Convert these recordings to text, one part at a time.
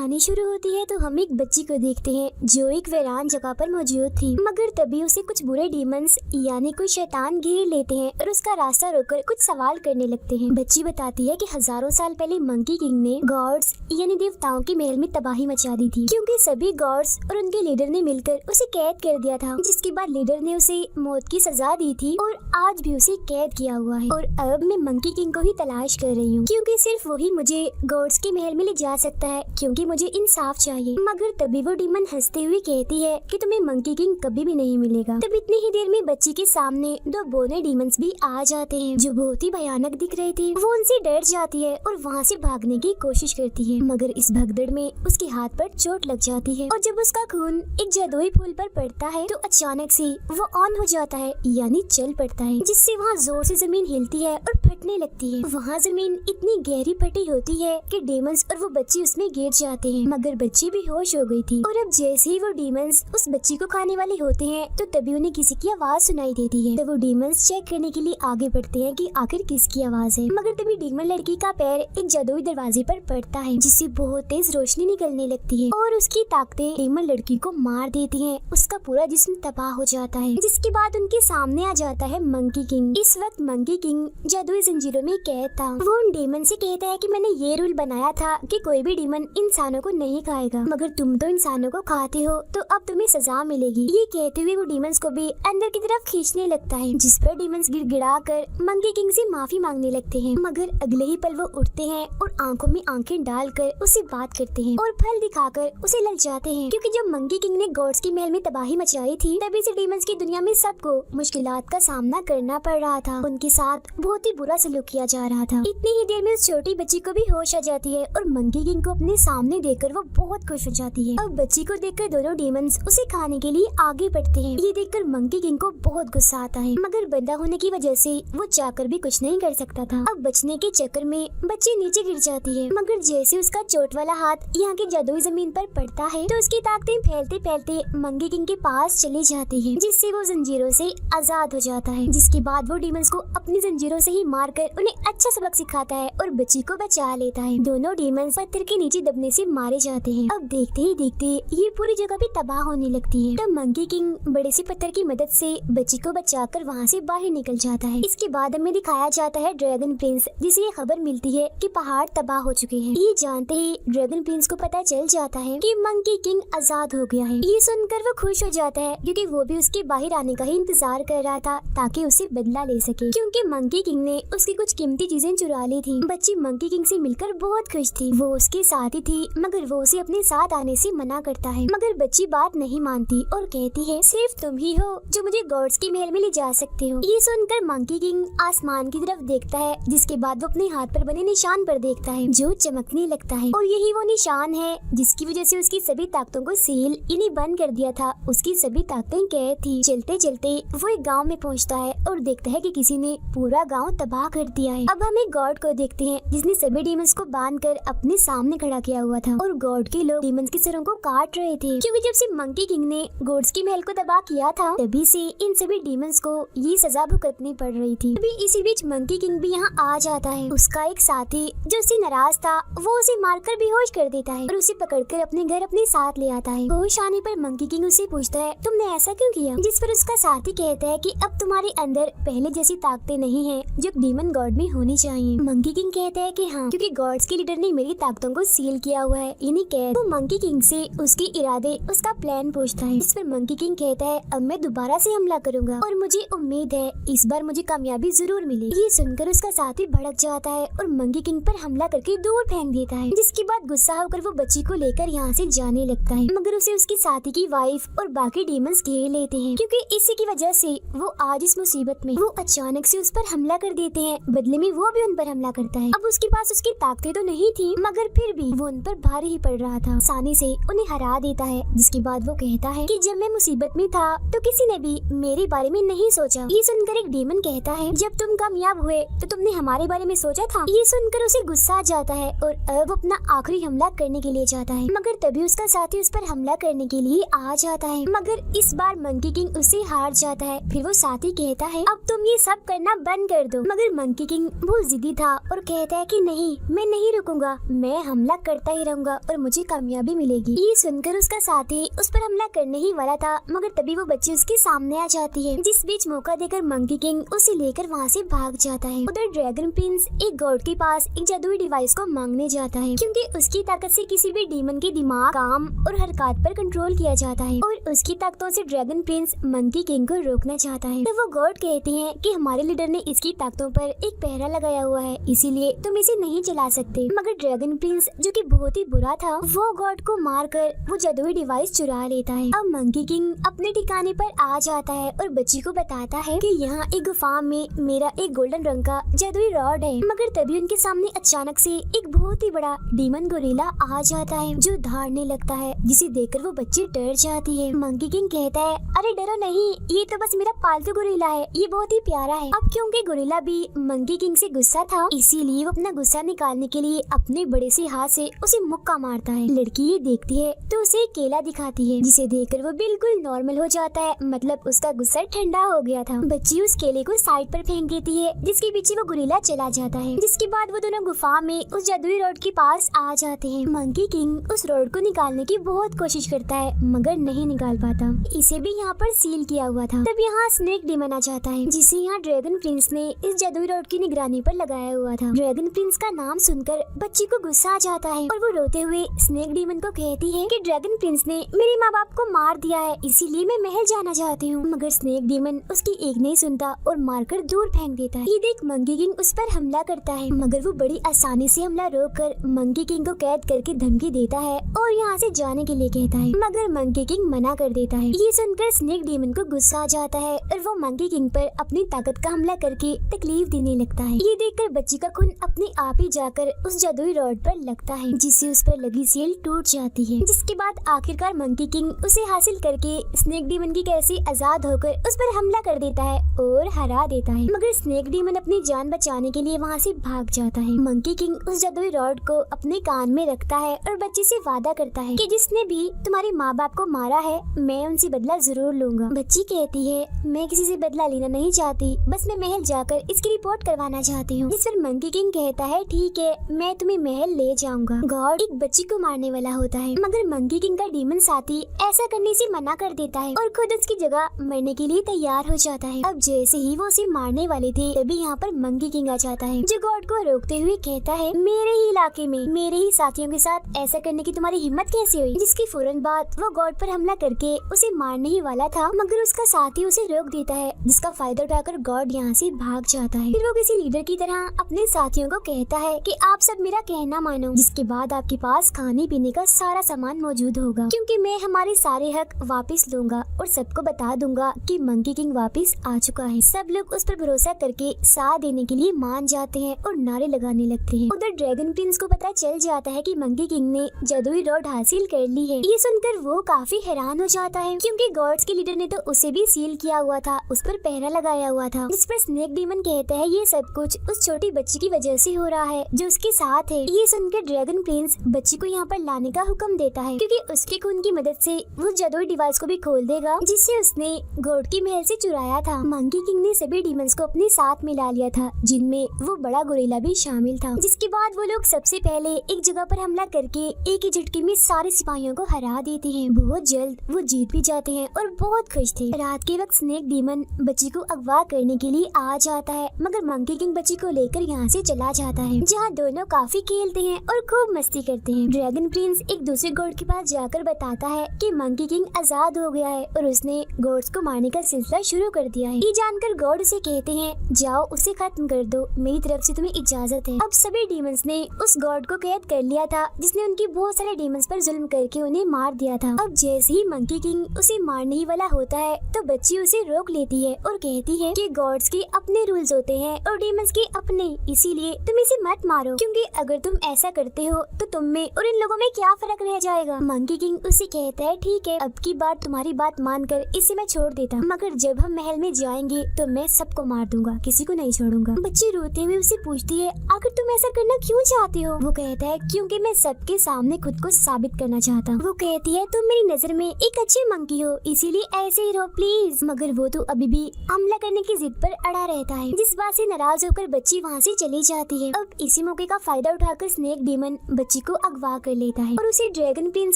कहानी शुरू होती है तो हम एक बच्ची को देखते हैं जो एक वीरान जगह पर मौजूद थी, मगर तभी उसे कुछ बुरे डीमंस यानी कोई शैतान घेर लेते हैं और उसका रास्ता रोककर कुछ सवाल करने लगते हैं। बच्ची बताती है कि हजारों साल पहले मंकी किंग ने गॉड्स यानी देवताओं के महल में तबाही मचा दी थी, क्योंकि सभी गॉड्स और उनके लीडर ने मिलकर उसे कैद कर दिया था, जिसके बाद लीडर ने उसे मौत की सजा दी थी और आज भी उसे कैद किया हुआ है। और अब मैं मंकी किंग को ही तलाश कर रही हूँ, क्योंकि सिर्फ वही मुझे गॉड्स के महल में ले जा सकता है, क्योंकि मुझे इंसाफ चाहिए। मगर तभी वो डीमन हंसते हुए कहती है कि तुम्हें मंकी किंग कभी भी नहीं मिलेगा। तब इतनी ही देर में बच्ची के सामने दो बोने डीमंस भी आ जाते हैं जो बहुत ही भयानक दिख रहे थे। वो उनसे डर जाती है और वहाँ से भागने की कोशिश करती है, मगर इस भगदड़ में उसके हाथ पर चोट लग जाती है और जब उसका खून एक जादुई फूल पर पड़ता है तो अचानक से वो ऑन हो जाता है यानी चल पड़ता है, जिससे वहाँ जोर से जमीन हिलती है और फटने लगती है। वहाँ जमीन इतनी गहरी फटी होती है कि डीमंस और वो बच्ची उसमें गिर जाते हैं, मगर बच्ची भी होश हो गई थी। और अब जैसे ही वो डीमंस उस बच्ची को खाने वाले होते हैं तो तभी उन्हें किसी की आवाज सुनाई देती है। तो वो डीमंस चेक करने के लिए आगे बढ़ते हैं कि आखिर किसकी आवाज है, मगर तभी डीमन लड़की का पैर एक जादुई दरवाजे पर पड़ता है, जिससे बहुत तेज रोशनी निकलने लगती है और उसकी ताकतें डीमन लड़की को मार देती हैं। उसका पूरा जिस्म तबाह हो जाता है, जिसके बाद उनके सामने आ जाता है मंकी किंग। इस वक्त मंकी किंग जादुई जंजीरों में कैद था। वो उन डीमन से कहता है कि मैंने ये रूल बनाया था कि कोई भी डीमन इंसानों को नहीं खाएगा, मगर तुम तो इंसानों को खाते हो तो अब तुम्हें सजा मिलेगी। ये कहते हुए वो डीमंस को भी अंदर की तरफ खींचने लगता है, जिस पर डीमंस गिड़गिड़ा कर मंकी किंग से माफी मांगने लगते हैं, मगर अगले ही पल वो उठते हैं और आंखों में आंखें डालकर उससे बात करते हैं और फल दिखाकर उसे ललचाते हैं, क्योंकि जब मंकी किंग ने गॉड्स के महल में तबाही मचाई थी तभी से डीमंस की दुनिया में सबको मुश्किलात का सामना करना पड़ रहा था। उनके साथ बहुत ही बुरा सलूक किया जा रहा था। इतनी ही देर में उस छोटी बच्ची को भी होश आ जाती है और मंकी किंग को अपने सामने देखकर वो बहुत खुश हो जाती है। अब बच्ची को देखकर दोनों डीमंस उसे खाने के लिए आगे बढ़ते हैं। ये देखकर मंकी किंग को बहुत गुस्सा आता है, मगर बंदा होने की वजह से वो चाहकर भी कुछ नहीं कर सकता था। अब बचने के चक्कर में बच्ची नीचे गिर जाती है, मगर जैसे उसका चोट वाला हाथ यहाँ की जादुई जमीन पर पड़ता है तो उसकी ताकतें फैलते फैलते मंकी किंग के पास चली जाती है, जिससे वो जंजीरों से आजाद हो जाता है। जिसके बाद वो डीमंस को अपनी जंजीरों से ही मारकर उन्हें अच्छा सबक सिखाता है और बच्ची को बचा लेता है। दोनों डीमंस पत्थर के नीचे दबने से मारे जाते हैं। अब देखते ही देखते ये पूरी जगह भी तबाह होने लगती है। तब मंकी किंग बड़े से पत्थर की मदद से बच्ची को बचाकर वहाँ से बाहर निकल जाता है। इसके बाद हमें दिखाया जाता है ड्रैगन प्रिंस, जिसे ये खबर मिलती है कि पहाड़ तबाह हो चुके हैं। ये जानते ही ड्रैगन प्रिंस को पता चल जाता है कि मंकी किंग आजाद हो गया है। ये सुनकर वो खुश हो जाता है, क्योंकि वो भी उसके बाहर आने का ही इंतजार कर रहा था ताकि उसे बदला ले सके, क्योंकि मंकी किंग ने उसकी कुछ कीमती चीजें चुरा ली थी। बच्ची मंकी किंग से मिलकर बहुत खुश थी। वो उसके साथ ही थी, मगर वो उसे अपने साथ आने से मना करता है, मगर बच्ची बात नहीं मानती और कहती है सिर्फ तुम ही हो जो मुझे गॉड्स के महल में ले जा सकते हो। ये सुनकर मंकी किंग आसमान की तरफ देखता है, जिसके बाद वो अपने हाथ पर बने निशान पर देखता है जो चमकने लगता है, और यही वो निशान है जिसकी वजह से उसकी सभी ताकतों को सील इन्हीं बंद कर दिया था। उसकी सभी ताकतें कैद थी। चलते चलते वो एक गाँव में पहुँचता है और देखता है कि किसी ने पूरा गाँव तबाह कर दिया है। अब हम एक गॉड को देखते हैं जिसने सभी डीमंस को बांधकर अपने सामने खड़ा किया हुआ था, और गॉड के लोग डीमंस के सरों को काट रहे थे, क्योंकि जब से मंकी किंग ने गॉड्स के महल को तबाह किया था तभी से इन सभी डीमंस को ये सजा भुगतनी पड़ रही थी। अभी इसी बीच मंकी किंग भी यहाँ आ जाता है। उसका एक साथी जो उससे नाराज था वो उसे मारकर बेहोश कर देता है और उसे पकड़कर अपने घर अपने साथ ले आता है। होश आने पर मंकी किंग उससे पूछता है तुमने ऐसा क्यों किया, जिस पर उसका साथी कहता है कि अब तुम्हारे अंदर पहले जैसी ताकतें नहीं है जो डीमन गॉड में होनी चाहिए। मंकी किंग कहता है कि हाँ, क्योंकि गॉड्स के लीडर ने मेरी ताकतों को सील किया हुआ है यानी कैद। वो मंकी किंग से उसके इरादे उसका प्लान पूछता है, इस पर मंकी किंग कहता है अब मैं दोबारा से हमला करूंगा और मुझे उम्मीद है इस बार मुझे कामयाबी जरूर मिलेगी। ये सुनकर उसका साथी भड़क जाता है और मंकी किंग पर हमला करके दूर फेंक देता है, जिसके बाद गुस्सा होकर वो बच्ची को लेकर यहाँ से जाने लगता है, मगर उसे उसकी साथी की वाइफ और बाकी डीमंस घेर लेते हैं, क्योंकि इसी की वजह से वो आज इस मुसीबत में वो अचानक से उस पर हमला कर देते हैं। बदले में वो भी उन पर हमला करता है। अब उसके पास उसकी ताकतें तो नहीं थी, मगर फिर भी वो उन पर भारी ही पड़ रहा था। आसानी से उन्हें हरा देता है, जिसके बाद वो कहता है कि जब मैं मुसीबत में था तो किसी ने भी मेरे बारे में नहीं सोचा। ये सुनकर एक डीमन कहता है जब तुम कामयाब हुए तो तुमने हमारे बारे में सोचा था। ये सुनकर उसे गुस्सा आ जाता है और अब अपना आखिरी हमला करने के लिए जाता है, मगर तभी उसका साथी उस पर हमला करने के लिए आ जाता है, मगर इस बार मंकी किंग उससे हार जाता है। फिर वो साथी कहता है अब तुम ये सब करना बंद कर दो, मगर मंकी किंग बहुत जिद्दी था और कहता है कि नहीं, मैं नहीं रुकूंगा, मैं हमला करता ही रहूंगा। जाऊंगा और मुझे कामयाबी मिलेगी। ये सुनकर उसका साथी उस पर हमला करने ही वाला था, मगर तभी वो बच्ची उसके सामने आ जाती है, जिस बीच मौका देकर मंकी किंग उसे लेकर वहाँ से भाग जाता है। उधर ड्रैगन प्रिंस एक गॉड के पास एक जादुई डिवाइस को मांगने जाता है, क्योंकि उसकी ताकत से किसी भी डीमन के दिमाग, काम और हरकत पर कंट्रोल किया जाता है और उसकी ताकतों से ड्रैगन प्रिंस मंकी किंग को रोकना चाहता है। तो वो गॉड कहते हैं कि हमारे लीडर ने इसकी ताकतों पर एक पहरा लगाया हुआ है, इसीलिए तुम इसे नहीं चला सकते। मगर ड्रैगन प्रिंस जो कि बहुत ही बुरा था, वो गॉड को मारकर वो जादुई डिवाइस चुरा लेता है। अब मंकी किंग अपने ठिकाने पर आ जाता है और बच्ची को बताता है कि यहाँ एक गुफा में मेरा एक गोल्डन रंग का जादुई रॉड है। मगर तभी उनके सामने अचानक से एक बहुत ही बड़ा डीमन गोरिल्ला आ जाता है, जो धाड़ने लगता है, जिसे देखकर वो बच्ची डर जाती है। मंकी किंग कहता है, अरे डरो नहीं, ये तो बस मेरा पालतू गोरिल्ला है, ये बहुत ही प्यारा है। अब क्योंकि गोरिल्ला भी मंकी किंग से गुस्सा था, इसीलिए वो अपना गुस्सा निकालने के लिए अपने बड़े से हाथ से उसे मुक्का मारता है। लड़की ये देखती है तो उसे एक केला दिखाती है, जिसे देखकर वो बिल्कुल नॉर्मल हो जाता है, मतलब उसका गुस्सा ठंडा हो गया था। बच्ची उस केले को साइड पर फेंक देती है, जिसके पीछे वो गोरिल्ला चला जाता है। जिसके बाद वो दोनों गुफा में उस जादुई रॉड के पास आ जाते हैं। मंकी किंग उस रॉड को निकालने की बहुत कोशिश करता है, मगर नहीं निकाल पाता। इसे भी यहाँ पर सील किया हुआ था। तब यहाँ स्नेक डीमन आ जाता है, जिसे यहाँ ड्रैगन प्रिंस ने इस जादुई रॉड की निगरानी पर लगाया हुआ था। ड्रैगन प्रिंस का नाम सुनकर बच्ची को गुस्सा आ जाता है और वो रोते हुए स्नेक डीमन को कहती है कि ड्रैगन प्रिंस ने मेरे माँ बाप को मार दिया है, इसीलिए मैं महल जाना चाहती हूँ। मगर स्नेक डीमन उसकी एक नहीं सुनता और मारकर दूर फेंक देता है। ये देख मंकी किंग उस पर हमला करता है, मगर वो बड़ी आसानी से हमला रोककर मंकी किंग को कैद करके धमकी देता है और यहाँ से जाने के लिए कहता है, मगर मंकी किंग मना कर देता है। ये सुनकर स्नेक डीमन को गुस्सा आ जाता है और वो मंकी किंग पर अपनी ताकत का हमला करके तकलीफ देने लगता है। ये देखकर बच्ची का खून अपने आप ही जाकर उस जादुई रॉड पर लगता है, जिससे उस पर लगी सील टूट जाती है। जिसके बाद आखिरकार मंकी किंग उसे हासिल करके स्नेक डीमन की कैसे आजाद होकर उस पर हमला कर देता है और हरा देता है। मगर स्नेक डीमन अपनी जान बचाने के लिए वहाँ से भाग जाता है। मंकी किंग उस जादुई रॉड को अपने कान में रखता है और बच्ची से वादा करता है कि जिसने भी तुम्हारे माँ बाप को मारा है, मैं उनसे बदला जरूर लूंगा। बच्ची कहती है, मैं किसी से बदला लेना नहीं चाहती, बस मैं महल जाकर इसकी रिपोर्ट करवाना चाहती हूँ। जिस पर मंकी किंग कहता है, ठीक है, मैं तुम्हें महल ले जाऊंगा। गॉड एक बच्ची को मारने वाला होता है, मगर मंकी किंग का डीमन साथी ऐसा करने से मना कर देता है और खुद उसकी जगह मरने के लिए तैयार हो जाता है। अब जैसे ही वो उसे मारने वाले थे, तभी यहाँ पर मंकी किंग आ जाता है, जो गॉड को रोकते हुए कहता है, मेरे ही इलाके में मेरे ही साथियों के साथ ऐसा करने की तुम्हारी हिम्मत कैसे हुई। जिसकी फौरन बाद वो गॉड पर हमला करके उसे मारने ही वाला था, मगर उसका साथी उसे रोक देता है, जिसका फायदा उठाकर गॉड यहाँ से भाग जाता है। फिर वो किसी लीडर की तरह अपने साथियों को कहता है कि आप सब मेरा कहना मानो, जिसके बाद आपके पास खाने पीने का सारा सामान मौजूद होगा, क्योंकि मैं हमारे सारे हक वापस लूंगा और सबको बता दूंगा कि मंकी किंग वापस आ चुका है। सब लोग उस पर भरोसा करके साथ देने के लिए मान जाते हैं और नारे लगाने लगते हैं। उधर ड्रैगन प्रिंस को पता चल जाता है कि मंकी किंग ने जादुई रॉड हासिल कर ली है। ये सुनकर वो काफी हैरान हो जाता है, क्योंकि गॉड्स के लीडर ने तो उसे भी सील किया हुआ था, उस पर पहरा लगाया हुआ था। जिस पर स्नेक डीमन कहता है, ये सब कुछ उस छोटी बच्ची की वजह से हो रहा है जो उसके साथ है। ये सुनकर ड्रैगन प्रिंस बच्ची को यहाँ पर लाने का हुक्म देता है, क्योंकि उसके खून की मदद से वो जादुई डिवाइस को भी खोल देगा, जिससे उसने गॉड की महल से चुराया था। मंकी किंग ने सभी डीमंस को अपने साथ मिला लिया था, जिनमें वो बड़ा गोरिल्ला भी शामिल था। जिसके बाद वो लोग सबसे पहले एक जगह पर हमला करके एक ही झटके में सारे सिपाहियों को हरा देते हैं। बहुत जल्द वो जीत भी जाते हैं और बहुत खुश थे। रात के वक्त स्नेक डीमन बच्ची को अगवा करने के लिए आ जाता है, मगर मंकी किंग बच्ची को लेकर यहाँ से चला जाता है, जहाँ दोनों काफी खेलते हैं और खूब मस्ती करते हैं। ड्रैगन प्रिंस एक दूसरे गॉड के पास जाकर बताता है कि मंकी किंग आजाद हो गया है और उसने गॉड्स को मारने का सिलसिला शुरू कर दिया है। ये जानकर गॉड उसे कहते हैं, जाओ उसे खत्म कर दो, मेरी तरफ से तुम्हें इजाजत है। अब सभी डीमंस ने उस गॉड को कैद कर लिया था, जिसने उनके बहुत सारे डीमंस पर जुल्म करके उन्हें मार दिया था। अब जैसे ही मंकी किंग उसे मारने ही वाला होता है, तो बच्ची उसे रोक लेती है और कहती है कि गॉड्स के अपने रूल्स होते हैं और डीमंस के अपने, इसीलिए तुम इसे मत मारो, क्योंकि अगर तुम ऐसा करते हो तो तुम में और इन लोगों में क्या फर्क रह जाएगा। मंकी किंग उसे कहता है, ठीक है, अब की बार तुम्हारी बात मानकर इसे मैं छोड़ देता, मगर जब हम महल में जाएंगे तो मैं सबको मार दूंगा, किसी को नहीं छोड़ूंगा। बच्ची रोते हुए उसे पूछती है, आखिर तुम ऐसा करना क्यों चाहते हो। वो कहता है, क्योंकि मैं सबके सामने खुद को साबित करना चाहता हूँ। वो कहती है, तुम मेरी नजर में एक अच्छे मंकी हो, इसीलिए ऐसे ही रहो प्लीज। मगर वो तो अभी भी हमला करने की जिद पर अड़ा रहता है, जिस बात से नाराज होकर बच्ची वहाँ से चली जाती है। अब इसी मौके का फायदा उठाकर स्नेक डीमन बच्ची को अगवा कर लेता है और उसे ड्रैगन प्रिंस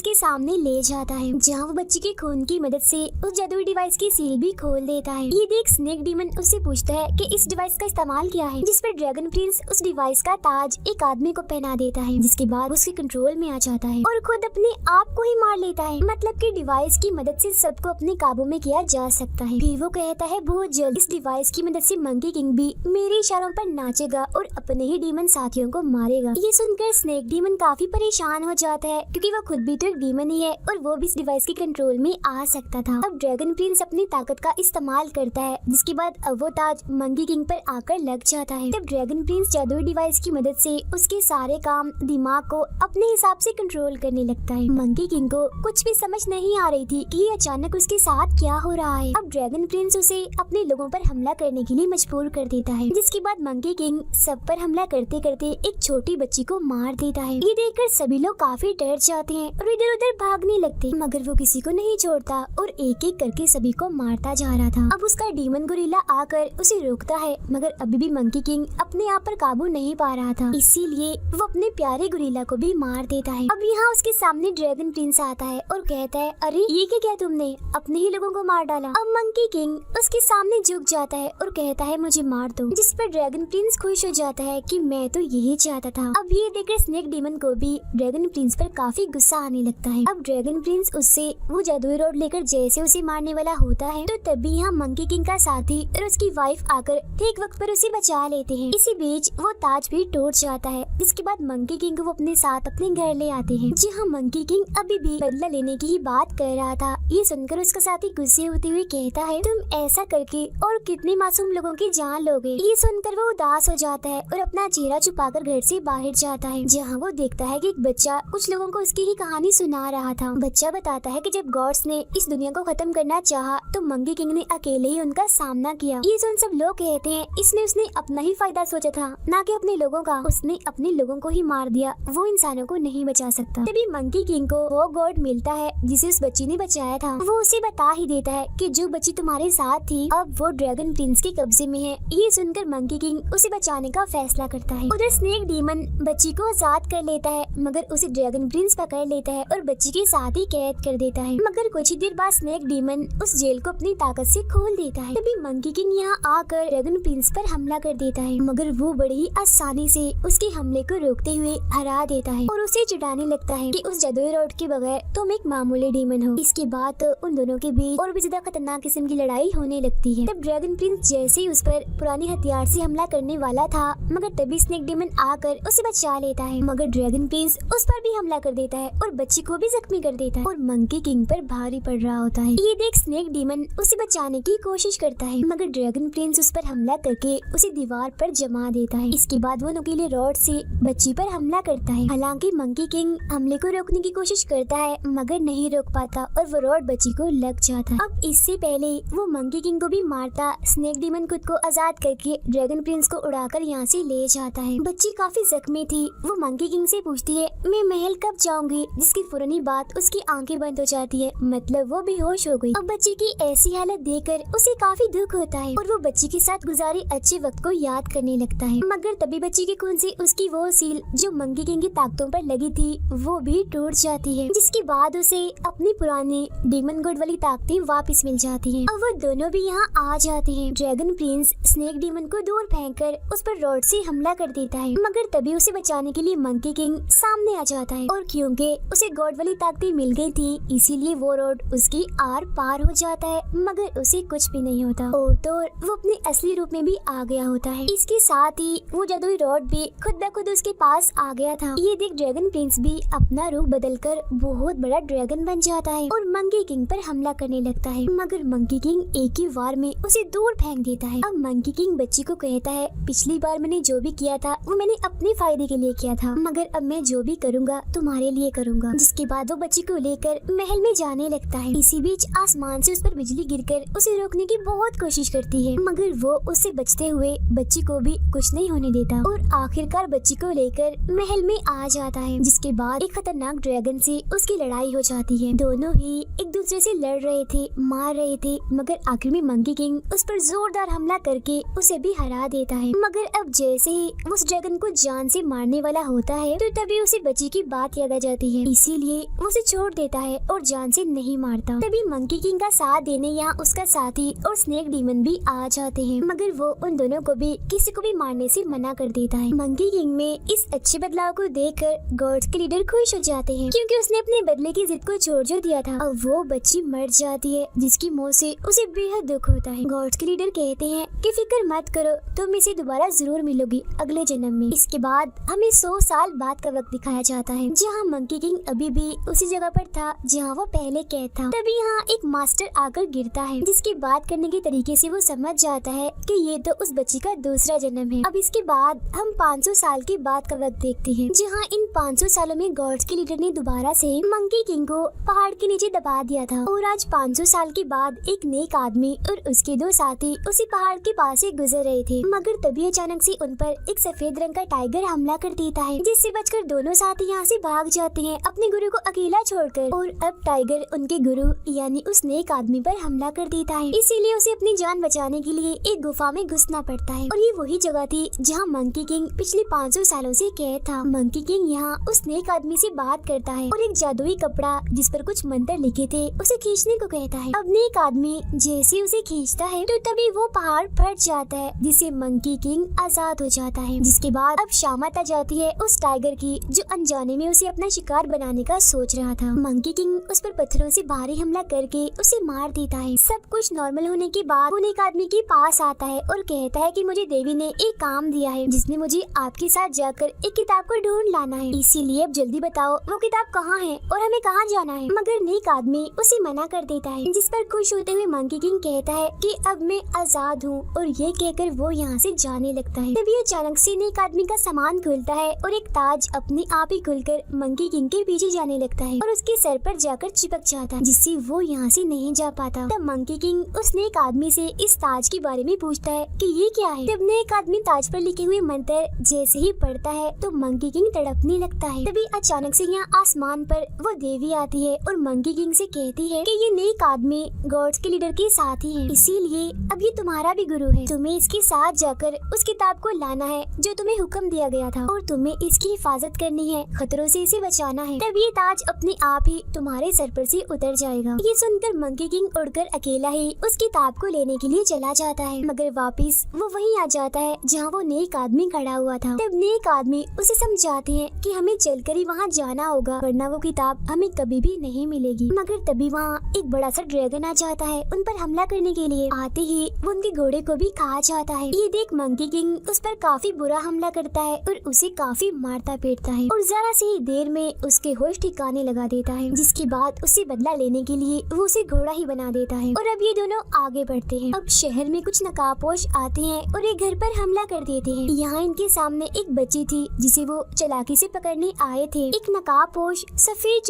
के सामने ले जाता है, जहाँ वो बच्ची के खून की मदद से उस जादुई डिवाइस की सील भी खोल देता है। ये देख स्नेक डीमन उससे पूछता है कि इस डिवाइस का इस्तेमाल क्या है, जिस पर ड्रैगन प्रिंस उस डिवाइस का ताज एक आदमी को पहना देता है, जिसके बाद उसके कंट्रोल में आ जाता है और खुद अपने आप को ही मार लेता है। मतलब कि डिवाइस की मदद से सबको अपने काबू में किया जा सकता है। फिर वो कहता है बहुत जल्द इस डिवाइस की मदद से मंकी किंग भी मेरे इशारों पर नाचेगा और अपने ही डीमन साथियों को मारेगा। ये सुनकर स्नेक डीमन काफी परेशान हो जाता है, क्योंकि वो खुद भी तो एक डीमन ही है और वो भी इस डिवाइस के कंट्रोल में आ सकता था। अब ड्रैगन प्रिंस अपनी ताकत का इस्तेमाल करता है, जिसके बाद अब वो ताज मंकी किंग पर आकर लग जाता है। तब ड्रैगन प्रिंस जादुई डिवाइस की मदद से उसके सारे काम दिमाग को अपने हिसाब से कंट्रोल करने लगता है। मंकी किंग को कुछ भी समझ नहीं आ रही थी कि अचानक उसके साथ क्या हो रहा है। अब ड्रैगन प्रिंस उसे अपने लोगों पर हमला करने के लिए मजबूर कर देता है, जिसके बाद मंकी किंग सब पर हमला करते करते एक छोटी बच्ची को मार देता है। ये देखकर सभी लोग काफी डर जाते हैं और इधर उधर भागने लगते, मगर वो किसी को नहीं छोड़ता और एक एक करके सभी को मारता जा रहा था। अब उसका डीमन गोरिल्ला आकर उसे रोकता है, मगर अभी भी मंकी किंग अपने आप पर काबू नहीं पा रहा था, इसीलिए वो अपने प्यारे गोरिल्ला को भी मार देता है। अब यहाँ उसके सामने ड्रैगन प्रिंस आता है और कहता है, अरे ये क्या किया तुमने, अपने ही लोगों को मार डाला। अब मंकी किंग उसके सामने झुक जाता है और कहता है मुझे मार दो, जिस पर ड्रैगन प्रिंस खुश हो जाता है कि मैं तो यही चाहता था। अब ये देखकर स्नेक डीमन को भी ड्रैगन प्रिंस पर काफी गुस्सा आने लगता है। अब ड्रैगन प्रिंस उससे वो जादुई रॉड लेकर जैसे उसे मारने वाला होता है, तो तभी यहाँ मंकी किंग का साथी और उसकी वाइफ आकर ठीक वक्त पर उसे बचा लेते हैं। इसी बीच वो ताज भी टूट जाता है, जिसके बाद मंकी किंग को वो अपने साथ अपने घर ले आते हैं। जी हाँ, मंकी किंग अभी भी बदला लेने की ही बात कर रहा था। ये सुनकर उसका साथी गुस्से होते हुए कहता है, तुम ऐसा करके और कितने मासूम लोगों की जान लोगे। ये सुनकर वो उदास हो जाता है और अपना चेहरा छुपाकर घर से बाहर जाता है, जहाँ वो देखता है कि एक बच्चा कुछ लोगों को उसकी ही कहानी सुना रहा था। बच्चा बताता है कि जब गॉड्स ने इस दुनिया को खत्म करना चाहा, तो मंकी किंग ने अकेले ही उनका सामना किया। ये सुन सब लोग कहते हैं, इसने उसने अपना ही फायदा सोचा था, ना कि अपने लोगों का। उसने अपने लोगों को ही मार दिया, वो इंसानों को नहीं बचा सकता। तभी मंकी किंग को वो गॉड मिलता है जिसे उस बच्ची ने बचाया था। वो उसे बता ही देता है कि जो बच्ची तुम्हारे साथ थी अब वो ड्रैगन प्रिंस के कब्जे में है। ये सुनकर मंकी किंग उसे बचाने का फैसला करता है। उधर स्नेक डीमन बच्ची को आजाद कर लेता है, मगर उसे ड्रैगन प्रिंस पकड़ लेता है और बच्ची के साथ ही कैद कर देता है। मगर कुछ ही देर बाद स्नेक डीमन उस जेल को अपनी ताकत से खोल देता है। तभी मंकी किंग यहाँ आकर ड्रैगन प्रिंस पर हमला कर देता है, मगर वो बड़ी ही आसानी से उसके हमले को रोकते हुए हरा देता है और उसे चिढ़ाने लगता है कि उस जादुई रॉड के बगैर तुम एक मामूली डीमन हो। इसके बाद उन दोनों के बीच और भी ज्यादा खतरनाक किस्म की लड़ाई होने लगती है। तब ड्रैगन प्रिंस जैसे ही उस पर पुराने हथियार से हमला करने वाला था, मगर तभी स्नेक डीमन आकर उसे बचा लेता है, मगर ड्रैगन प्रिंस उस पर भी हमला कर देता है और बच्ची को भी जख्मी कर देता है और मंकी किंग पर भारी पड़ रहा होता है। ये देख स्नेक डीमन उसे बचाने की कोशिश करता है, मगर ड्रैगन प्रिंस उस पर हमला करके उसे दीवार पर जमा देता है। इसके बाद वो नुकीले रॉड से बच्ची पर हमला करता है। हालांकि मंकी किंग हमले को रोकने की कोशिश करता है, मगर नहीं रोक पाता और वो रॉड बच्ची को लग जाता है। अब इससे पहले वो मंकी किंग को भी मारता, स्नेक डीमन खुद को आजाद करके ड्रैगन प्रिंस को उड़ाकर यहाँ से ले जाता है। बच्ची काफी जख्मी थी। वो मंकी किंग से पूछती है, मैं महल कब जाऊंगी, जिसकी फौरनी बात उसकी आंखें बंद हो जाती है, मतलब वो बेहोश हो गई। अब बच्ची की ऐसी हालत देखकर उसे काफी दुख होता है और वो बच्ची के साथ गुजारे अच्छे वक्त को याद करने लगता है। मगर तभी बच्ची के खून से उसकी वो सील जो मंकी किंग की ताकतों पर लगी थी वो भी टूट जाती है, जिसके बाद उसे अपनी पुरानी डीमन गॉड वाली ताकतें वापस मिल जाती हैं। अब वो दोनों भी यहाँ आ जाते हैं। ड्रैगन प्रिंस स्नेक डीमन को दूर फेंककर उस पर रॉड से हमला कर देता है, मगर तभी उसे बचाने के लिए मंकी किंग सामने आ जाता है और क्योंकि उसे गॉड वाली ताकतें मिल गई थी, इसीलिए वो रॉड उसकी आर पार हो जाता है, मगर उसे कुछ भी नहीं होता और तो वो अपने असली रूप में भी आ गया होता है। इसके साथ ही वो जादुई रॉड भी खुद ब खुद उसके पास आ गया था। ये देख ड्रैगन प्रिंस भी अपना रूप बदलकर बहुत बड़ा ड्रैगन बन जाता है और मंकी किंग पर हमला करने लगता है, मगर मंकी किंग एक ही वार में उसे दूर फेंक देता है। अब मंकी किंग बच्ची को कहता है, पिछली बार मैंने जो भी किया था वो मैंने अपने फायदे के लिए किया था, मगर अब मैं जो भी करूँगा तुम्हारे लिए करूँगा। जिसके बाद वो बच्ची को लेकर महल में जाने लगता है। इसी बीच आसमान से उस पर बिजली गिरकर उसे रोकने की बहुत कोशिश करती है, मगर वो उससे बचते हुए बच्ची को भी कुछ नहीं होने देता और आखिरकार बच्ची को लेकर महल में आ जाता है। जिसके बाद एक खतरनाक ड्रैगन से उसकी लड़ाई हो जाती है। दोनों ही एक दूसरे से लड़ रहे थे, मार रहे थे, मगर आखिर में मंकी किंग उस पर जोरदार हमला करके उसे भी हरा देता है। मगर अब जैसे ही उस ड्रैगन को जान से मारने वाला होता है, तो तभी उसे बच्ची की बात याद आ जाती है, इसीलिए वो उसे छोड़ देता है और जान से नहीं मारता। तभी मंकी किंग का साथ देने यहाँ उसका साथी और स्नेक डीमन भी आ जाते हैं, मगर वो उन दोनों को भी किसी को भी मारने से मना कर देता है। मंकी किंग में इस अच्छे बदलाव को देखकर गॉड्स के लीडर खुश हो जाते हैं, क्योंकि उसने अपने बदले की जिद को छोड़ जो दिया था। अब वो बच्ची मर जाती है, जिसकी मौत से उसे बेहद दुख होता है। गॉड्स के लीडर कहते हैं कि फिक्र मत करो, तुम इसे दोबारा जरूर मिलोगी अगले जन्म में। इसके बाद हमें 100 साल बाद का वक्त दिखाया जाता है, जहाँ मंकी किंग अभी भी उसी जगह पर था जहाँ वो पहले कैद था। तभी यहाँ एक मास्टर आकर गिरता है, जिसकी बात करने के तरीके से वो समझ जाता है कि ये तो उस बच्ची का दूसरा जन्म है। अब इसके बाद हम 500 साल के बाद का वक्त देखते हैं, जहाँ इन 500 सालों में गॉड्स के लीडर ने दोबारा से मंकी किंग को पहाड़ के नीचे दबा दिया था। और आज 500 साल के बाद एक नेक आदमी और उसके 2 साथी उसी पहाड़ के पास से गुजर रहे थे, मगर तभी अचानक से उन पर एक सफेद रंग का टाइगर हमला कर देता है, जिससे बचकर दोनों साथी यहाँ से भाग जाते हैं अपने गुरु को अकेला छोड़कर। और अब टाइगर उनके गुरु यानी उस नेक आदमी पर हमला कर देता है, इसीलिए उसे अपनी जान बचाने के लिए एक गुफा में घुसना पड़ता है। और ये वही जगह थी जहाँ मंकी किंग पिछले 500 सालों से कैद था। मंकी किंग यहाँ उस नेक आदमी से बात करता है और एक जादुई कपड़ा जिस पर कुछ मंत्र लिखे थे उसे खींचने को कहता है। अब नेक आदमी जैसे उसे खींचता है तो तभी वो पहाड़ फट जाता है, जिससे मंकी किंग आजाद हो जाता है। जिसके बाद अब शामत आ जाती है उस टाइगर की, जो अनजाने में उसे अपना शिकार बनाने का सोच रहा था। मंकी किंग उस पर पत्थरों से भारी हमला करके उसे मार देता है। सब कुछ नॉर्मल होने के बाद वो नेक आदमी के पास आता है और कहता है कि मुझे देवी ने एक काम दिया है, जिसने मुझे आपके साथ जाकर एक किताब को ढूंढ लाना है, इसीलिए अब जल्दी बताओ वो किताब कहाँ है और हमें कहाँ जाना है। मगर नेक आदमी उसे मना कर देता है, जिस पर खुश होते हुए मंकी किंग कहता है कि अब मैं आजाद हूँ, और ये कहकर वो यहाँ से जाने लगता है। तभी अचानक से नेक आदमी का सामान खुलता है और एक ताज अपने आप ही खुलकर मंकी किंग के पीछे जाने लगता है और उसके सर पर जाकर चिपक जाता है, जिससे वो यहाँ से नहीं जा पाता। तब मंकी किंग उस नेक आदमी से इस ताज के बारे में पूछता है कि ये क्या है। तब नेक आदमी ताज पर लिखे हुए मंत्र जैसे ही पढ़ता है तो मंकी किंग तड़पने लगता है। तभी अचानक से यहाँ आसमान पर वो देवी आती है और मंकी किंग से कहती है कि ये नेक आदमी गॉड्स के लीडर के साथी है, इसीलिए अब ये तुम्हारा भी गुरु है। तुम्हें इसके साथ जाकर उस किताब को लाना है जो तुम्हें हुक्म दिया गया था, और तुम्हें इसकी हिफाजत करनी है, खतरों से इसे बचाना है। तब ये ताज अपने आप ही तुम्हारे सर पर से उतर जाएगा। ये सुनकर मंकी किंग उड़कर अकेला ही उस किताब को लेने के लिए चला जाता है, मगर वापिस वो वहीं आ जाता है जहाँ वो नेक आदमी खड़ा हुआ था। तब नेक आदमी उसे समझाते हैं कि हमें चलकर ही वहाँ जाना होगा, वरना वो किताब हमें कभी भी नहीं मिलेगी। मगर तभी वहाँ एक बड़ा सा ड्रैगन आ जाता है उन पर हमला करने के लिए। आते ही वो उनके घोड़े को भी खा जाता है। ये देख मंकी किंग उस पर काफी बुरा हमला करता है और उसे काफी मारता पीटता है, और जरा से ही देर में उसके होश ठिकाने लगा देता है। जिसके बाद उसे बदला लेने के लिए वो उसे घोड़ा ही बना देता है। और अब ये दोनों आगे बढ़ते हैं। अब शहर में कुछ नकाबपोश आते हैं और एक घर पर हमला कर देते हैं। यहाँ इनके सामने एक बच्ची थी जिसे वो चालाकी से पकड़ने आए थे। एक नकाबपोश सफेद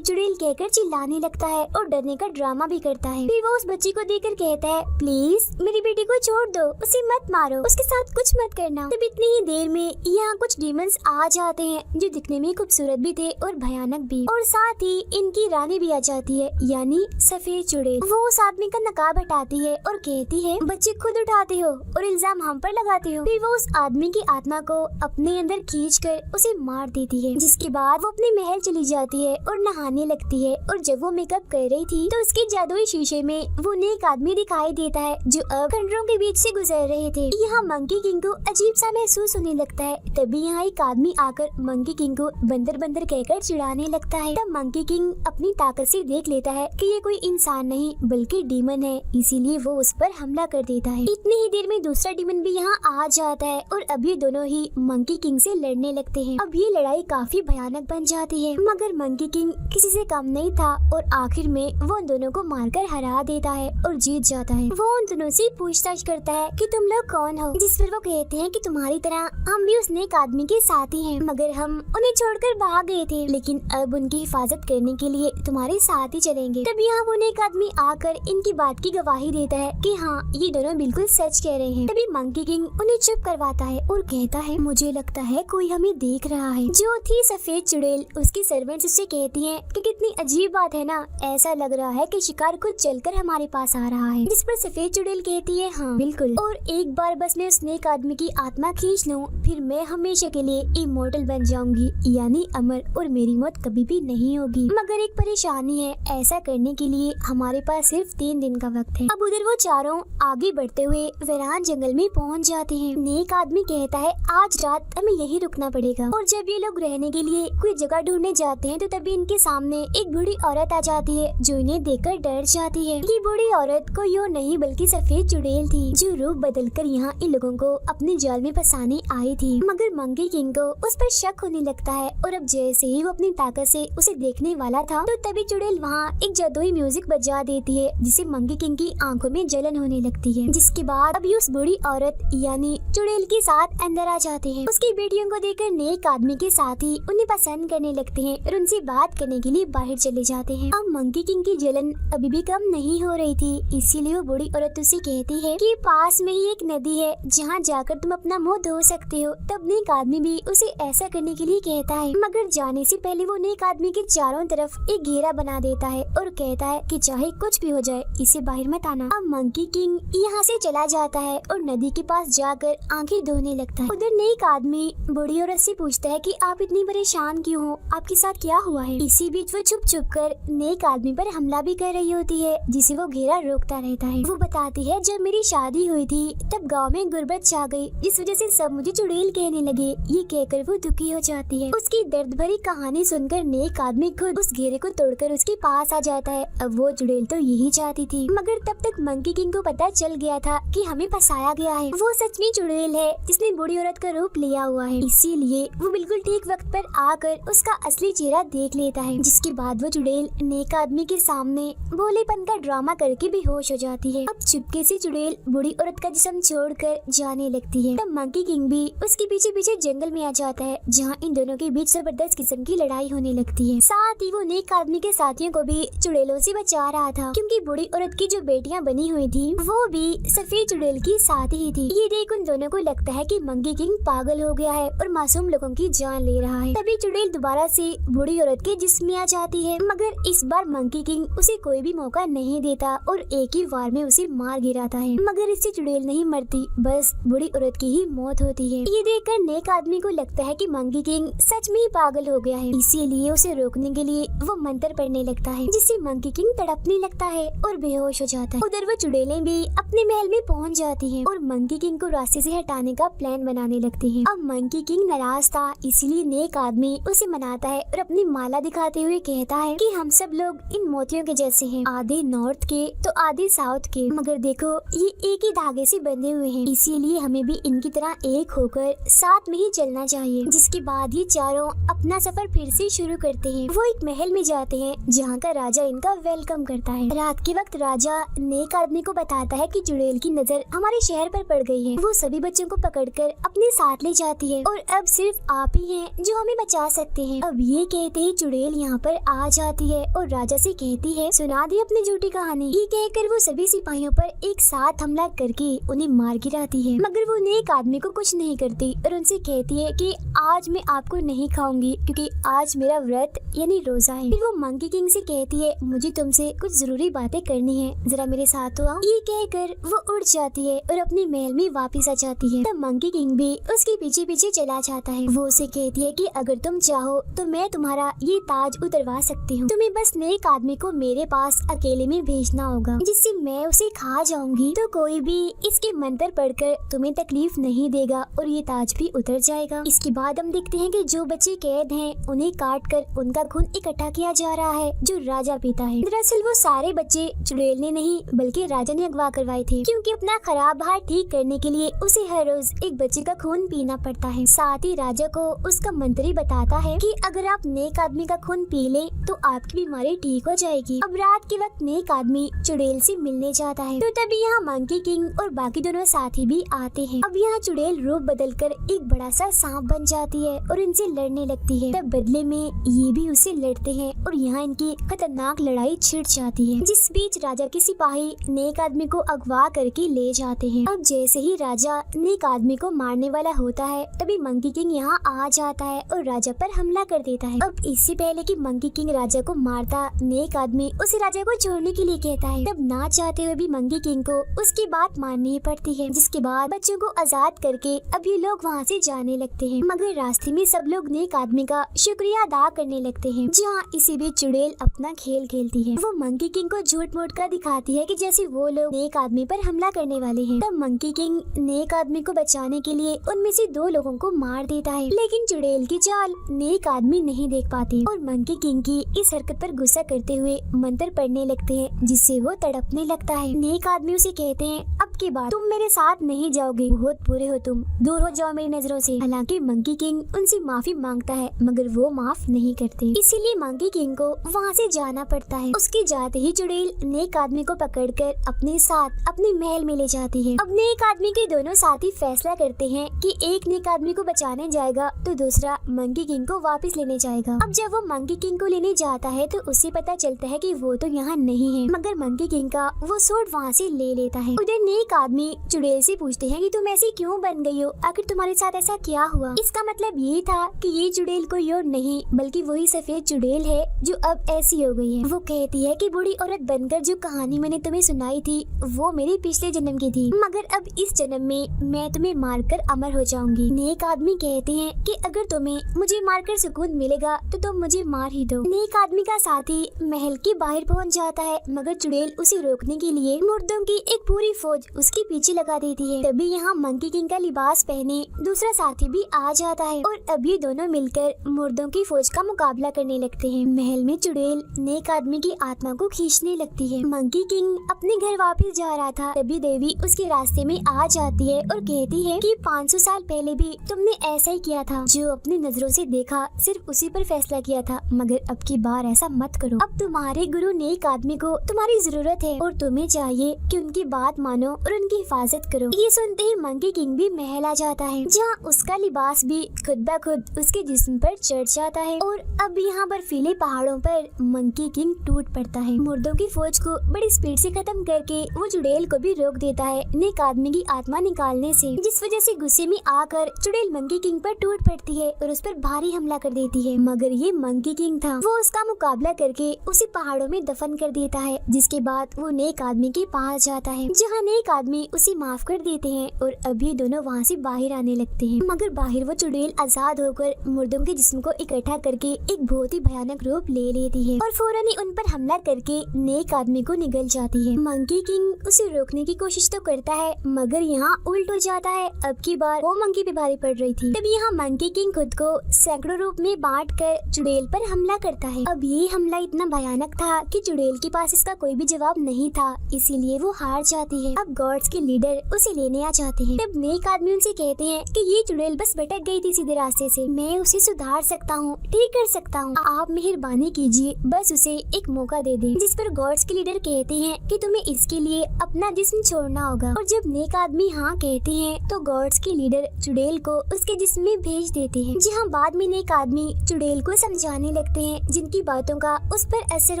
चुड़ैल कहकर चिल्लाने लगता है और डरने का ड्रामा भी करता है। फिर वो उस बच्ची को देखकर कहता है, प्लीज मेरी बेटी को छोड़ दो, उसे मत मारो, उसके साथ कुछ मत करना। तब इतनी ही देर में यहाँ कुछ डीमंस आ जाते हैं जो दिखने में खूबसूरत भी थे और भयानक भी, और साथ ही इनकी रानी भी आ जाती है यानी सफेद चुड़ैल। वो उस आदमी का नकाब हटाती है और कहती है, बच्चे खुद उठाते हो और इल्जाम हम पर लगाते हो। फिर वो उस आदमी की आत्मा को अपने अंदर खींचकर उसे मार देती है। जिसके बाद वो अपने महल चली जाती है और नहाने लगती है, और जब वो मेकअप कर रही थी तो उसके जादुई शीशे में वो नेक आदमी दिखाई देता है जो अब खंडरों के बीच से गुजर रहे थे। यहाँ मंकी किंग को अजीब सा महसूस होने लगता है। तभी यहाँ एक आदमी आकर मंकी किंग को बंदर बंदर कहकर चिढ़ाने लगता है। तब मंकी किंग अपनी ताकत से देख लेता है कि ये कोई इंसान नहीं बल्कि डीमन है, इसीलिए वो उस पर हमला कर देता है। इतनी ही देर में दूसरा डीमन भी यहाँ आ जाता है और अब ये दोनों ही मंकी किंग से लड़ने लगते हैं। अब ये लड़ाई काफी भयानक बन जाती है, मगर मंकी किंग किसी से कम नहीं था और आखिर में वो उन दोनों को मारकर हरा देता है और जीत जाता है। वो उन दोनों से पूछताछ करता है कि तुम लोग कौन हो, जिस पर वो कहते हैं कि तुम्हारी तरह हम भी उस नेक आदमी के साथी हैं, मगर हम उन्हें छोड़कर भाग गए थे, लेकिन अब उनकी हिफाजत करने के लिए तुम्हारे साथ ही चलेंगे। तब यहाँ वो नेक आदमी आकर इनकी बात की गवाही देता है कि हाँ ये दोनों बिल्कुल सच कह रहे हैं। तभी मंकी किंग उन्हें चुप करवाता है और कहता है, मुझे लगता है कोई हमें देख रहा है। जो थी सफेद चुड़ैल उसकी सर्वेंट्स उससे कहती हैं कि कितनी अजीब बात है ना, ऐसा लग रहा है कि शिकार खुद चलकर हमारे पास आ रहा है। जिस पर सफेद चुड़ैल कहती है, हाँ बिल्कुल, और एक बार बस मैं उस नेक आदमी की आत्मा खींच लूं, फिर मैं हमेशा के लिए इमॉर्टल बन जाऊंगी, यानी अमर, और मेरी मौत कभी भी नहीं होगी। मगर एक परेशानी है, ऐसा करने के लिए हमारे पास सिर्फ 3 दिन का वक्त है। अब उधर वो चारों आगे बढ़ते हुए वीरान जंगल में पहुंच जाते हैं। नेक आदमी कहता है आज रात हमें यहीं रुकना पड़ेगा। और जब ये लोग रहने के लिए कोई जगह ढूंढने जाते हैं तो तभी इनके सामने एक बूढ़ी औरत आ जाती है, जो इन्हें देखकर डर जाती है। ये बूढ़ी औरत कोई और नहीं बल्कि सफेद चुड़ैल थी, जो रूप बदलकर यहाँ इन लोगों को अपने जाल में फंसाने आई थी। मगर मंकी किंग को उस पर शक होने लगता है, और अब जैसे ही वो अपनी ताकत से उसे देखने वाला था तो तभी चुड़ैल वहाँ एक जादुई म्यूजिक बजा देती है, जिससे मंकी किंग की आंखों में जलन होने लगती है। जिसके बाद अभी उस बूढ़ी औरत यानी चुड़ैल के साथ अंदर आ जाते हैं। उसकी बेटियों को देखकर नेक आदमी के साथ ही उन्हें पसंद करने लगते हैं और उनसे बात करने के लिए बाहर चले जाते हैं। अब मंकी किंग की जलन अभी भी कम नहीं हो रही थी, इसीलिए वो बूढ़ी औरत उसे कहती है कि पास में ही एक नदी है जहाँ जाकर तुम अपना मुंह धो सकते हो। तब नेक आदमी भी उसे ऐसा करने के लिए कहता है, मगर जाने से पहले वो नेक आदमी के चारों तरफ एक घेरा बना देता है और कहता है कि चाहे कुछ भी हो जाए इसे बाहर मत आना। अब मंकी किंग यहाँ से चला जाता है और नदी के पास जाकर आंखें धोने लगता है। उधर नेक आदमी बूढ़ी औरत से पूछता है कि आप इतनी परेशान क्यों हो, आपके साथ क्या हुआ है। इसी बीच वो छुप छुप कर नेक आदमी पर हमला भी कर रही होती है, जिसे वो घेरा रोकता रहता है। वो बताती है जब मेरी शादी हुई थी तब गाँव में गुर्बत छा गई, जिस वजह से सब मुझे चुड़ैल कहने लगे। ये कहकर वो दुखी हो जाती है। उसकी दर्द भरी कहानी सुनकर नेक आदमी खुद उस घेरे को तोड़कर उसके पास आ जाता है। अब वो चुड़ैल तो यही चाहती थी, मगर तब तक मंकी किंग को पता चल गया था कि हमें फंसाया गया है। वो सच में चुड़ैल है जिसने बूढ़ी औरत का रूप लिया हुआ है, इसीलिए वो बिल्कुल ठीक वक्त पर आकर उसका असली चेहरा देख लेता है। जिसके बाद वो चुड़ैल नेक आदमी के सामने भोलेपन का ड्रामा करके बेहोश हो जाती है। अब चुपके से चुड़ैल बूढ़ी औरत का जिस्म छोड़कर जाने लगती है। तब मंकी किंग भी उसके पीछे पीछे जंगल में आ जाता है, जहाँ इन दोनों के बीच जबरदस्त किस्म की लड़ाई होने लगती है। साथ ही वो नेक आदमी के साथियों को भी चुड़ैलों से बचा रहा था, क्योंकि बूढ़ी औरत की जो बेटियां बनी हुई थी वो भी सफेद चुड़ैल की साथ ही थी। ये देख उन दोनों को लगता है कि मंकी किंग पागल हो गया है और मासूम लोगों की जान ले रहा है। तभी चुड़ैल दोबारा से बूढ़ी औरत के जिस्म में आ जाती है, मगर इस बार मंकी किंग उसे कोई भी मौका नहीं देता और एक ही वार में उसे मार गिराता है। मगर इससे चुड़ैल नहीं मरती, बस बूढ़ी औरत की ही मौत होती है। ये देखकर नेक आदमी को लगता है कि मंकी किंग सच में ही पागल हो गया है, इसीलिए उसे रोकने के लिए वो मंत्र पढ़ने लगता है, जिससे मंकी किंग तड़पने लगता है और बेहोश हो जाता है। उधर वो चुड़ैलें भी अपने महल में पहुंच जाती हैं और मंकी किंग को रास्ते से हटाने का प्लान बनाने लगती हैं। अब मंकी किंग नाराज था, इसीलिए नेक आदमी उसे मनाता है और अपनी माला दिखाते हुए कहता है कि हम सब लोग इन मोतियों के जैसे हैं, आधे नॉर्थ के तो आधे साउथ के, मगर देखो ये एक ही धागे से बंधे हुए हैं, इसीलिए हमें भी इनकी तरह एक होकर साथ में ही चलना चाहिए। जिसके बाद ये चारों अपना सफर फिर से शुरू करते हैं। वो एक महल में जाते हैं जहाँ का राजा इनका वेलकम करता है। रात के वक्त राजा नेक आदमी को बताता है कि चुड़ैल की नजर हमारे शहर पर पड़ गई है। वो सभी बच्चों को पकड़कर अपने साथ ले जाती है और अब सिर्फ आप ही हैं जो हमें बचा सकते हैं। अब ये कहते ही चुड़ैल यहाँ पर आ जाती है और राजा से कहती है सुना दी अपनी झूठी कहानी। ये कहकर वो सभी सिपाहियों पर एक साथ हमला करके उन्हें मार गिराती है, मगर वो नेक आदमी को कुछ नहीं करती और उनसे कहती है कि आज मैं आपको नहीं खाऊंगी क्योंकि आज मेरा व्रत यानी रोजा है। फिर वो मंकी किंग से कहती है मुझे तुमसे कुछ जरूरी बातें करनी है, जरा मेरे साथ आओ। ये कहकर वो उड़ जाती है और अपने महल में वापस आ जाती है। तब मंकी किंग भी उसके पीछे पीछे चला जाता है। वो उसे कहती है कि अगर तुम चाहो तो मैं तुम्हारा ये ताज उतरवा सकती हूँ, तुम्हें बस नेक आदमी को मेरे पास अकेले में भेजना होगा, जिससे मैं उसे खा जाऊंगी तो कोई भी इसके मंत्र पढ़कर तुम्हें तकलीफ नहीं देगा और ये ताज भी उतर जाएगा। इसके बाद हम देखते हैं कि जो बच्चे कैद हैं उन्हें काट कर उनका खून इकट्ठा किया जा रहा है जो राजा पीता है। दरअसल वो सारे बच्चे चुड़ैल ने नहीं बल्कि राजा ने अगवा करवाए थे, क्योंकि अपना खराब हाथ ठीक करने के लिए उसे हर रोज एक बच्चे का खून पीना पड़ता है। साथ ही राजा को उसका मंत्री बताता है कि अगर आप नेक आदमी का खून पी लें तो आपकी बीमारी ठीक हो जाएगी। अब रात के वक्त नेक आदमी चुड़ैल से मिलने जाता है तो तभी यहाँ मंकी किंग और बाकी दोनों साथी भी आते हैं। अब यहाँ चुड़ैल रूप बदलकर एक बड़ा सा सांप बन जाती है और इनसे लड़ने लगती है। तब बदले में ये भी उसे लड़ते हैं और यहाँ इनकी खतरनाक लड़ाई छिड़ जाती है, जिस बीच राजा के सिपाही नेक आदमी को अगवा करके ले जाते हैं। अब जैसे ही राजा नेक आदमी को मारने वाला होता है तभी मंकी किंग यहाँ आ जाता है और राजा पर हमला कर देता है। अब इससे पहले कि मंकी किंग राजा को मारता, नेक आदमी उसे राजा को छोड़ने के लिए कहता है। तब ना चाहते हुए भी मंकी किंग को उसकी बात माननी पड़ती है, जिसके बाद बच्चों को आजाद करके अब ये लोग वहाँ से जाने लगते हैं। मगर रास्ते में सब लोग नेक आदमी का शुक्रिया अदा करने लगते हैं। जहाँ इसी बीच चुड़ैल अपना खेल खेलती है। वो मंकी किंग को झूठ मूठ कर दिखाती है कि जैसे वो लोग नेक आदमी पर हमला करने वाले हैं। तब मंकी किंग नेक आदमी को बचाने के लिए उनमें से 2 लोगों को मार देता है, लेकिन चुड़ैल की चाल नेक आदमी नहीं देख पाती और मंकी किंग की इस हरकत पर गुस्सा करते हुए मंत्र पढ़ने लगते हैं, जिससे वो तड़पने लगता है। नेक आदमी उसे कहते हैं, अब की बार तुम मेरे साथ नहीं जाओगे, बहुत बुरे हो तुम, दूर हो जाओ मेरी नजरों से। हालांकि मंकी किंग उनसे माफी मांगता है, मगर वो माफ नहीं करते, इसीलिए मंकी किंग को वहाँ से जाना पड़ता है। उसके जाते ही चुड़ैल नेक आदमी को पकड़कर अपने साथ अपने महल में ले जाती है। अब नेक आदमी के दोनों साथी फैसला करते हैं कि एक नेक आदमी को बचाने जाएगा तो दूसरा मंकी किंग को वापस लेने जाएगा। अब जब वो मंकी किंग को लेने जाता है तो उसे पता चलता है कि वो तो यहाँ नहीं है, मगर मंकी किंग का वो सूट वहाँ से ले लेता है। उधर नेक आदमी चुड़ैल से पूछते हैं कि तुम ऐसी क्यों बन गई हो, आखिर तुम्हारे साथ ऐसा क्या हुआ। इसका मतलब ये था कि ये चुड़ैल कोई और नहीं बल्कि वही सफेद चुड़ैल है जो अब ऐसी हो गई है। वो कहती है कि बूढ़ी औरत बनकर जो कहानी मैंने तुम्हें सुनाई थी वो मेरे पिछले जन्म की थी, मगर अब इस जन्म में मैं तुम्हें मारकर अमर हो जाऊंगी। नेक आदमी कहते हैं कि अगर तुम्हें मुझे मारकर सुकून मिलेगा तो तुम मुझे मार ही दो। नेक आदमी का साथी महल के बाहर पहुंच जाता है, मगर चुड़ैल उसे रोकने के लिए मुर्दों की एक पूरी फौज उसके पीछे लगा देती है। तभी यहाँ मंकी किंग का लिबास पहने दूसरा साथी भी आ जाता है और अब ये दोनों मिलकर मुर्दों की फौज का मुकाबला करने लगते हैं। महल में चुड़ैल नेक आदमी की आत्मा को खींचने लगती है। मंकी किंग अपने घर वापस जा रहा था, तभी देवी उसके रास्ते में आ जाती है और कहती है कि 500 साल पहले भी तुमने ऐसा ही किया था, जो अपनी नजरों से देखा सिर्फ उसी पर फैसला किया था, मगर अब की बार ऐसा मत करो। अब तुम्हारे गुरु नेक आदमी को तुम्हारी जरूरत है और तुम्हें चाहिए कि उनकी बात मानो और उनकी हिफाजत करो। ये सुनते ही मंकी किंग भी महल आ जाता है, जहाँ उसका लिबास भी खुद ब खुद उसके जिस्म पर चढ़ जाता है और अब यहाँ बर्फीले पहाड़ों पर मंकी किंग टूट पड़ता है। मुर्दों की फौज को बड़ी स्पीड से खत्म करके वो चुड़ैल को भी रोक देता है नेक आदमी की आत्मा निकालने से, जिस वजह से गुस्से में आकर चुड़ैल मंकी किंग पर टूट पड़ती है और उस पर भारी हमला कर देती है। मगर ये मंकी किंग था, वो उसका मुकाबला करके उसे पहाड़ों में दफन कर देता है, जिसके बाद वो नेक आदमी के पास जाता है, जहाँ नेक आदमी उसे माफ कर देते हैं और अभी दोनों वहाँ से बाहर आने लगते हैं। मगर बाहर वो चुड़ैल आजाद होकर मुर्दों के जिस्म को इकट्ठा करके एक बहुत ही भयानक रूप ले लेती है और फौरन ही उन पर हमला करके नेक आदमी को निगल जाती है। मंकी किंग उसे रोकने की कोशिश तो करता है, मगर यहाँ उल्ट हो जाता है। अब की बार वो मंकी पे भारी पड़ रही थी। तभी यहाँ मंकी किंग खुद को सैकड़ों रूप में बांट कर चुड़ैल पर हमला करता है। अब ये हमला इतना भयानक था कि चुड़ैल के पास इसका कोई भी जवाब नहीं था, इसीलिए वो हार जाती है। अब गॉड्स के लीडर उसे लेने आ जाते हैं। तब नेक आदमी उनसे कहते हैं कि ये चुड़ैल बस भटक गई थी सीधे रास्ते से, मैं उसे सुधार सकता हूँ, ठीक कर सकता हूँ, आप मेहरबानी कीजिए, बस उसे एक मौका दे दें। जिस पर गॉड्स के लीडर कहते हैं कि तुम्हें इसके लिए अपना जिस्म छोड़ना होगा। और जब नेक आदमी हाँ कहते हैं तो गॉड्स के लीडर चुड़ैल को उसके जिस्म में भेज देते हैं, जहाँ बाद में नेक आदमी चुड़ैल को समझाने लगते हैं, जिनकी बातों का उस पर असर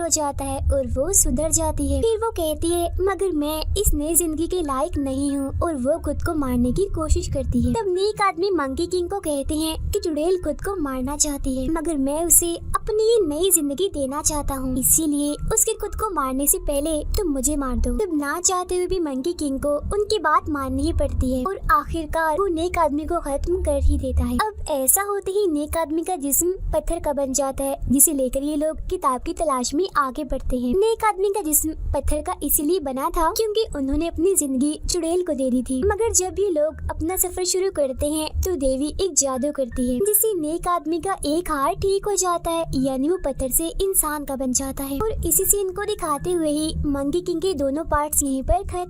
हो जाता है और वो सुधर जाती है। फिर वो कहती है मगर मैं इस नई जिंदगी के लायक नहीं हूँ और वो खुद को मारने की कोशिश करती है। तब नेक आदमी मंकी किंग को कहते हैं कि चुड़ैल खुद को मारना चाहती है, मगर मैं उसे अपनी ये नई जिंदगी देना चाहता हूँ, इसीलिए उसके खुद को मारने से पहले तुम मुझे मार दो। तब ना चाहते हुए भी मंकी किंग को उनकी बात माननी ही पड़ती है और आखिरकार वो नेक आदमी को खत्म कर ही देता है। अब ऐसा होते ही नेक आदमी का जिस्म पत्थर का बन जाता है, जिसे लेकर ये लोग किताब की तलाश में आगे बढ़ते हैं। नेक आदमी का जिस्म पत्थर का इसीलिए बना था क्योंकि उन्होंने अपनी जिंदगी चुड़ैल को दे दी थी। मगर जब ये लोग अपना सफर शुरू करते हैं तो देवी एक जादू करती है, जिससे नेक आदमी का एक हाथ ठीक हो जाता है, यानी वो पत्थर से इंसान का बन जाता है। और इसी सीन को दिखाते हुए ही मंकी किंग के दोनों पार्ट्स यहीं पर खत्म